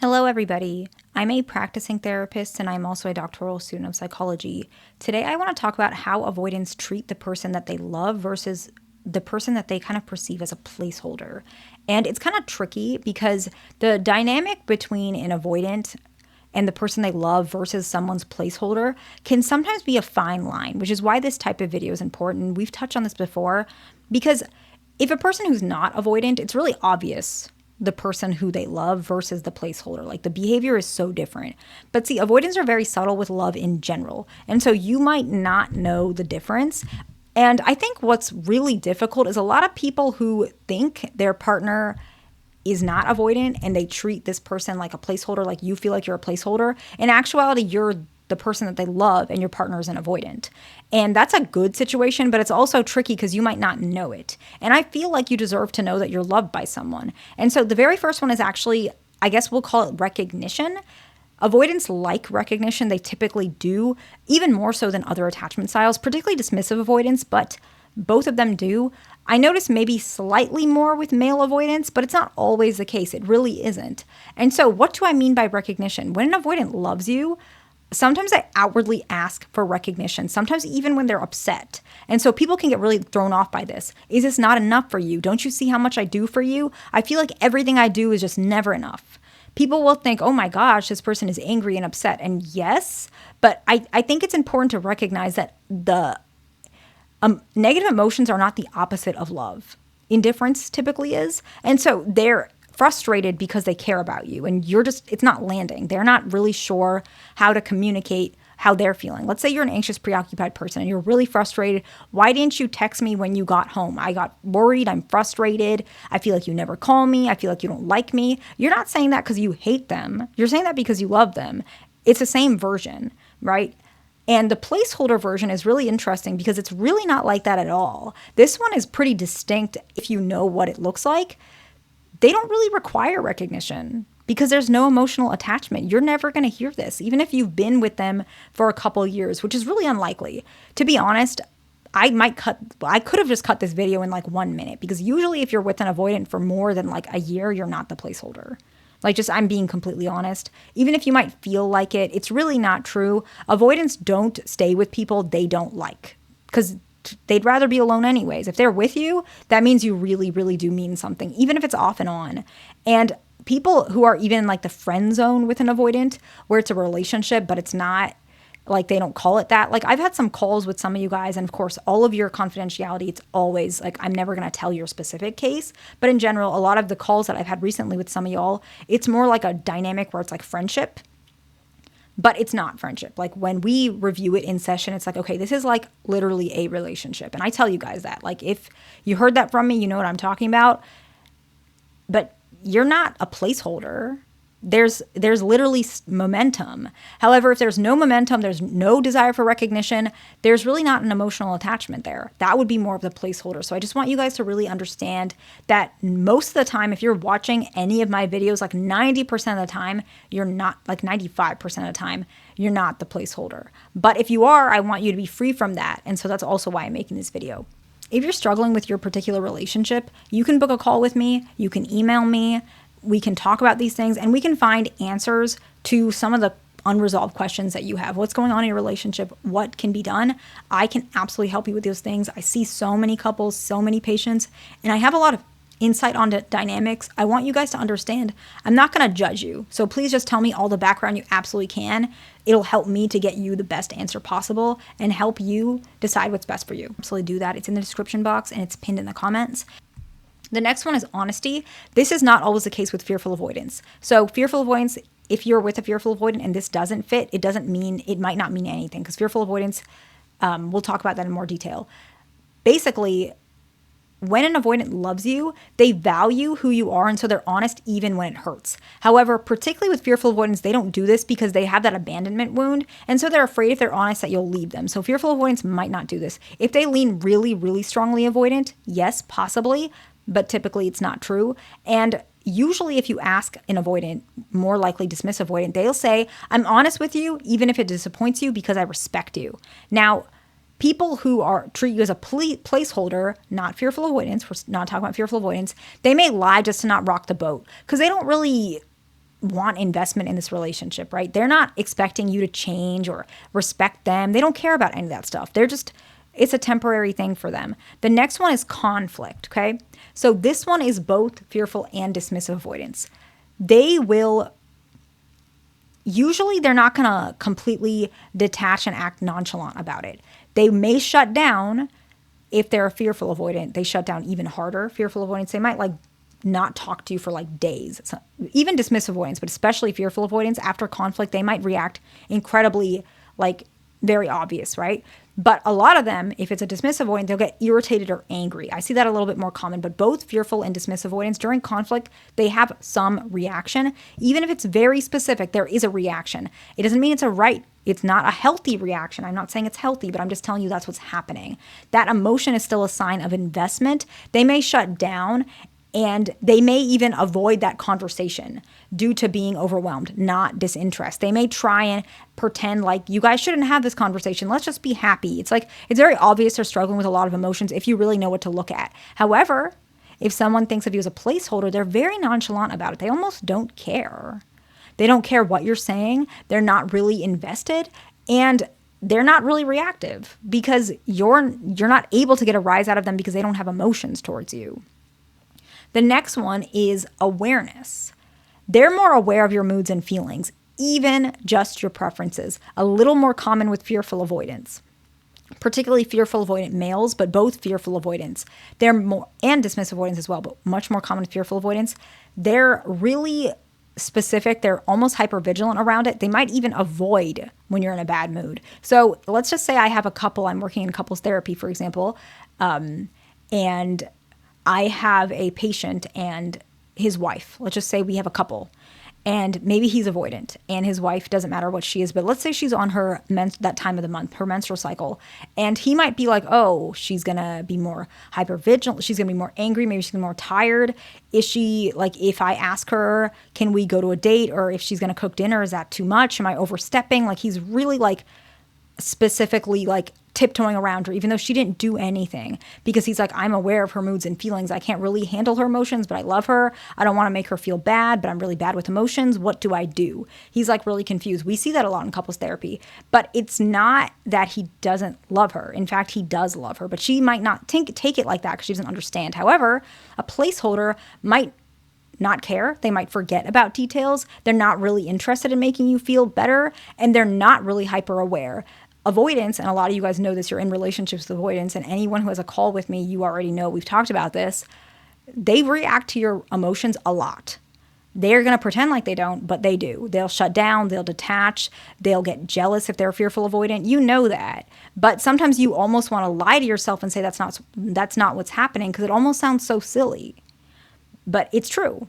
Hello, everybody. I'm a practicing therapist and I'm also a doctoral student of psychology. Today, I want to talk about how avoidants treat the person that they love versus the person that they kind of perceive as a placeholder. And it's kind of tricky because the dynamic between an avoidant and the person they love versus someone's placeholder can sometimes be a fine line, which is why this type of video is important. We've touched on this before because if a person who's not avoidant, it's really obvious the person who they love versus the placeholder. Like the behavior is so different. But see, avoidants are very subtle with love in general. And so you might not know the difference. And I think what's really difficult is a lot of people who think their partner is not avoidant and they treat this person like a placeholder, like you feel like you're a placeholder. In actuality, you're the person that they love and your partner is an avoidant. And that's a good situation, but it's also tricky because you might not know it. And I feel like you deserve to know that you're loved by someone. And so the very first one is actually, I guess we'll call it recognition. Avoidants like recognition. They typically do, even more so than other attachment styles, particularly dismissive avoidance, but both of them do. I notice maybe slightly more with male avoidance, but it's not always the case. It really isn't. And so what do I mean by recognition? When an avoidant loves you, sometimes they outwardly ask for recognition, sometimes even when they're upset. And so people can get really thrown off by this. Is this not enough for you? Don't you see how much I do for you? I feel like everything I do is just never enough. People will think, oh my gosh, this person is angry and upset. And yes, but I think it's important to recognize that the negative emotions are not the opposite of love. Indifference typically is. And so they're frustrated because they care about you and it's not landing. They're not really sure how to communicate how they're feeling. Let's say you're an anxious, preoccupied person and you're really frustrated. Why didn't you text me when you got home? I got worried. I'm frustrated. I feel like you never call me. I feel like you don't like me. You're not saying that because you hate them. You're saying that because you love them. It's the same version, right? And the placeholder version is really interesting because it's really not like that at all. This one is pretty distinct if you know what it looks like. They don't really require recognition because there's no emotional attachment. You're never going to hear this, even if you've been with them for a couple years, which is really unlikely. To be honest, I could have just cut this video in like 1 minute because usually if you're with an avoidant for more than like a year, you're not the placeholder. I'm being completely honest. Even if you might feel like it, it's really not true. Avoidants don't stay with people they don't like because they'd rather be alone anyways. If they're with you, that means you really, really do mean something, even if it's off and on. And people who are even like the friend zone with an avoidant, where it's a relationship, but it's not like they don't call it that. Like I've had some calls with some of you guys, and of course, all of your confidentiality, it's always like, I'm never going to tell your specific case. But in general, a lot of the calls that I've had recently with some of y'all, it's more like a dynamic where it's like friendship. But it's not friendship. Like when we review it in session, it's like, okay, this is like literally a relationship. And I tell you guys that. Like if you heard that from me, you know what I'm talking about. But you're not a placeholder. There's literally momentum. However, if there's no momentum, there's no desire for recognition, there's really not an emotional attachment there. That would be more of the placeholder. So I just want you guys to really understand that most of the time, if you're watching any of my videos, like 90% of the time, you're not, like 95% of the time, you're not the placeholder. But if you are, I want you to be free from that. And so that's also why I'm making this video. If you're struggling with your particular relationship, you can book a call with me, you can email me, we can talk about these things and we can find answers to some of the unresolved questions that you have. What's going on in your relationship? What can be done? I can absolutely help you with those things. I see so many couples, so many patients, and I have a lot of insight onto dynamics. I want you guys to understand I'm not going to judge you. So please just tell me all the background you absolutely can. It'll help me to get you the best answer possible and help you decide what's best for you. Absolutely do that. It's in the description box and it's pinned in the comments. The next one is honesty. This is not always the case with fearful avoidance. So fearful avoidance, if you're with a fearful avoidant and this doesn't fit, it might not mean anything because fearful avoidance, we'll talk about that in more detail. Basically, when an avoidant loves you, they value who you are, and so they're honest even when it hurts. However, particularly with fearful avoidance, they don't do this because they have that abandonment wound, and so they're afraid if they're honest that you'll leave them. So fearful avoidance might not do this. If they lean really, really strongly avoidant, yes, possibly, but typically it's not true. And usually if you ask an avoidant, more likely dismissive avoidant, they'll say, I'm honest with you even if it disappoints you because I respect you. Now, people who treat you as a placeholder, not fearful avoidance, we're not talking about fearful avoidance, they may lie just to not rock the boat because they don't really want investment in this relationship, right? They're not expecting you to change or respect them. They don't care about any of that stuff. It's a temporary thing for them. The next one is conflict, okay? So this one is both fearful and dismissive avoidance. Usually they're not gonna completely detach and act nonchalant about it. They may shut down. If they're a fearful avoidant, they shut down even harder. Fearful avoidance, they might like not talk to you for like days. So even dismissive avoidance, but especially fearful avoidance, after conflict, they might react incredibly, like, very obvious, right? But a lot of them, if it's a dismissive avoidant, they'll get irritated or angry. I see that a little bit more common, but both fearful and dismissive avoidance, during conflict, they have some reaction. Even if it's very specific, there is a reaction. It doesn't mean it's not a healthy reaction. I'm not saying it's healthy, but I'm just telling you that's what's happening. That emotion is still a sign of investment. They may shut down, and they may even avoid that conversation due to being overwhelmed, not disinterest. They may try and pretend like, you guys shouldn't have this conversation. Let's just be happy. It's very obvious they're struggling with a lot of emotions if you really know what to look at. However, if someone thinks of you as a placeholder, they're very nonchalant about it. They almost don't care. They don't care what you're saying. They're not really invested, and they're not really reactive because you're not able to get a rise out of them because they don't have emotions towards you. The next one is awareness. They're more aware of your moods and feelings, even just your preferences. A little more common with fearful avoidance, particularly fearful avoidant males, but both fearful avoidants. They're more, and dismissive avoidance as well, but much more common with fearful avoidance. They're really specific. They're almost hypervigilant around it. They might even avoid when you're in a bad mood. So let's just say I have a couple, I'm working in couples therapy, for example, and I have a patient and his wife. Let's just say we have a couple, and maybe he's avoidant and his wife, doesn't matter what she is, but let's say she's on her that time of the month, her menstrual cycle, and he might be like, oh, she's gonna be more hypervigilant, she's gonna be more angry, maybe she's gonna be more tired. Is she, like, if I ask her, can we go to a date, or if she's gonna cook dinner, is that too much? Am I overstepping? Like, he's really like specifically like tiptoeing around her, even though she didn't do anything, because he's like, I'm aware of her moods and feelings. I can't really handle her emotions, but I love her. I don't want to make her feel bad, but I'm really bad with emotions. What do I do? He's like really confused. We see that a lot in couples therapy, but it's not that he doesn't love her. In fact, he does love her, but she might not take it like that because she doesn't understand. However, a placeholder might not care. They might forget about details. They're not really interested in making you feel better, and they're not really hyper aware. Avoidance, and a lot of you guys know this, you're in relationships with avoidance, and anyone who has a call with me, you already know, we've talked about this. They react to your emotions a lot. They're going to pretend like they don't, but they do. They'll shut down, they'll detach, they'll get jealous if they're fearful avoidant. You know that. But sometimes you almost want to lie to yourself and say that's not what's happening, because it almost sounds so silly. But it's true.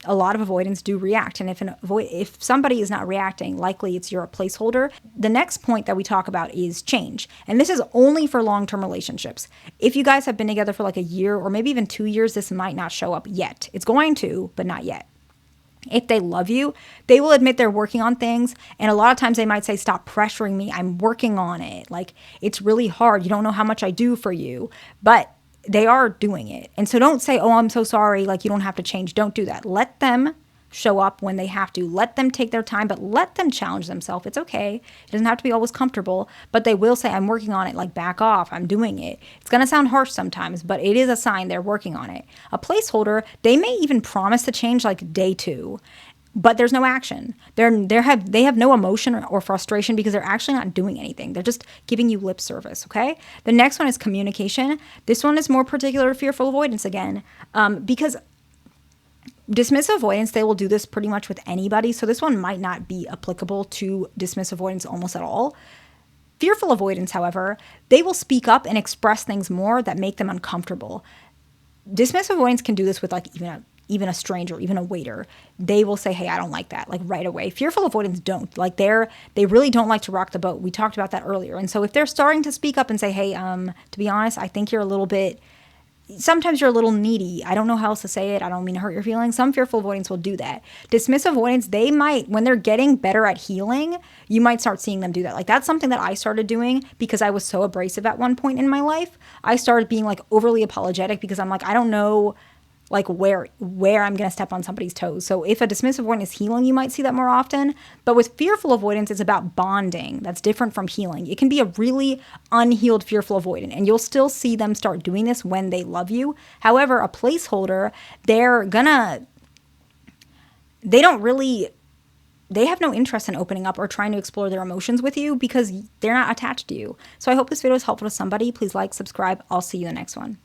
A lot of avoidants do react. And if somebody is not reacting, likely you're a placeholder. The next point that we talk about is change. And this is only for long-term relationships. If you guys have been together for like a year or maybe even 2 years, this might not show up yet. It's going to, but not yet. If they love you, they will admit they're working on things. And a lot of times they might say, stop pressuring me. I'm working on it. Like, it's really hard. You don't know how much I do for you. But they are doing it. And so don't say, oh, I'm so sorry, like, you don't have to change. Don't do that. Let them show up when they have to. Let them take their time, but let them challenge themselves. It's okay. It doesn't have to be always comfortable, but they will say, I'm working on it, like, back off, I'm doing it. It's going to sound harsh sometimes, but it is a sign they're working on it. A placeholder, they may even promise to change like day 2. But there's no action. They have no emotion or frustration because they're actually not doing anything. They're just giving you lip service, okay? The next one is communication. This one is more particular to fearful avoidance again, because dismissive avoidance, they will do this pretty much with anybody. So this one might not be applicable to dismissive avoidance almost at all. Fearful avoidance, however, they will speak up and express things more that make them uncomfortable. Dismissive avoidance can do this with like even a stranger, even a waiter. They will say, hey, I don't like that, like, right away. Fearful avoidants don't. Like, they really don't like to rock the boat. We talked about that earlier. And so if they're starting to speak up and say, hey, to be honest, I think sometimes you're a little needy. I don't know how else to say it. I don't mean to hurt your feelings. Some fearful avoidants will do that. Dismissive avoidants, they might, when they're getting better at healing, you might start seeing them do that. Like, that's something that I started doing because I was so abrasive at one point in my life. I started being like overly apologetic because I'm like, I don't know like where I'm going to step on somebody's toes. So if a dismissive avoidant is healing, you might see that more often. But with fearful avoidance, it's about bonding. That's different from healing. It can be a really unhealed fearful avoidant, and you'll still see them start doing this when they love you. However, a placeholder, they don't really, they have no interest in opening up or trying to explore their emotions with you because they're not attached to you. So I hope this video is helpful to somebody. Please like, subscribe. I'll see you in the next one.